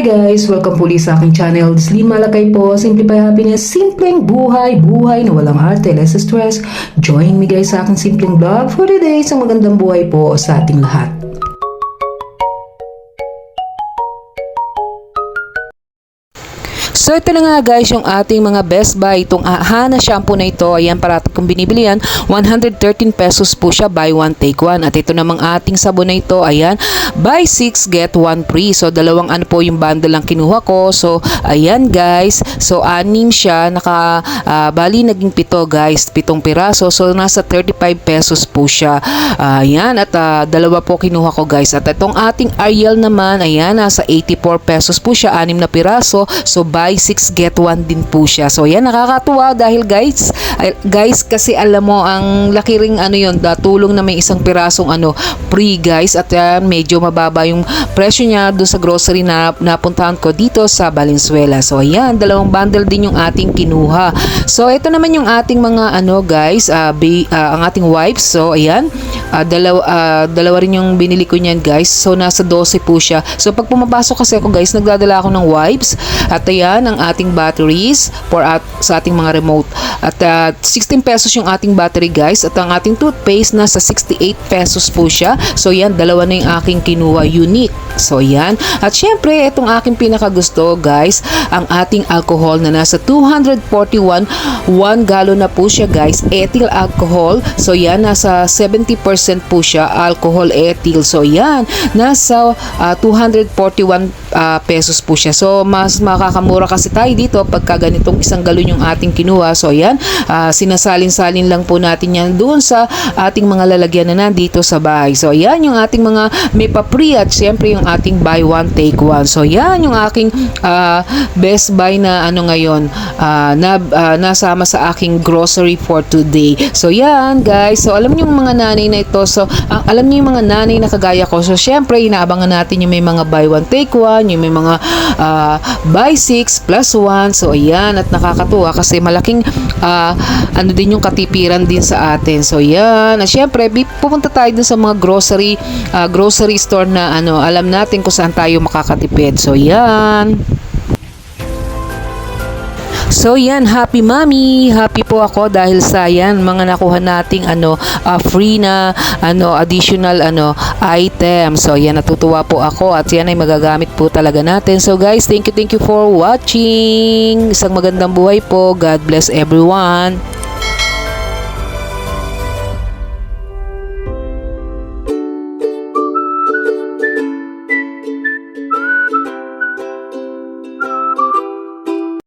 Hi guys! Welcome po ulit sa aking channel. This Lynn Malakay po. Simplify Happiness. Simpleng buhay. Buhay na walang arte, less stress. Join me guys sa aking simpleng vlog for the day. Isang magandang buhay po sa ating lahat. So ito na nga guys yung ating mga best buy. Itong Hana shampoo na ito, ayan, parati kong binibili yan, 113 pesos po siya, buy one take one. At ito namang ating sabon na ito, ayan, buy 6 get 1 free. So dalawang ano po yung bundle lang kinuha ko. So ayan guys, so 6 siya, bali naging 7 guys, 7 piraso. So nasa 35 pesos po siya. Ayan, at dalawa po kinuha ko guys. At itong ating Ariel naman, ayan, nasa 84 pesos po siya, 6 na piraso. So buy 6 get 1 din po siya. So yan, nakakatuwa dahil guys kasi alam mo ang laki ring ano yun, tulong na may isang pirasong ano free guys. At medyo mababa yung presyo niya doon sa grocery na napuntahan ko dito sa Valenzuela. So ayan, dalawang bundle din yung ating kinuha. So ito naman yung ating mga ano guys, ang ating wipes. So ayan, dalawa rin yung binili ko niyan guys. So nasa 12 po siya. So pag pumapasok kasi ako guys, nagdadala ako ng wipes. At ayan, ang ating batteries sa ating mga remote. At 16 pesos yung ating battery guys. At ang ating toothpaste nasa 68 pesos po siya. So yan, dalawa na yung aking kinuha, unique. So yan. At syempre, itong aking pinakagusto guys, ang ating alcohol na nasa 241, 1 gallon na po siya guys, ethyl alcohol. So yan, nasa 70% po siya, alcohol ethyl. So yan, nasa 241 pesos po siya. So mas makakamura kasi tayo dito pagka ganitong isang galon yung ating kinuha. So ayan, sinasalin-salin lang po natin yan doon sa ating mga lalagyan na nandito sa bahay. So ayan yung ating mga may pa-free at syempre yung ating buy one take one. So ayan yung aking best buy na ano ngayon, nasama sa aking grocery for today. So yan guys, so alam niyo yung mga nanay na ito, so alam niyo yung mga nanay na kagaya ko, so syempre inaabangan natin yung may mga buy one take one, yung may mga buy 6 plus 1. So ayan, at nakakatuwa kasi malaking ano din yung katipiran din sa atin. So yan, at syempre pupunta tayo dun sa mga grocery store na ano, alam natin kung saan tayo makakatipid. So yan. So yan, happy mommy, happy po ako dahil sa yan mga nakuha nating ano free na ano additional ano item. So yan, natutuwa po ako at yan ay magagamit po talaga natin. So guys, thank you for watching. Isang magandang buhay po. God bless everyone.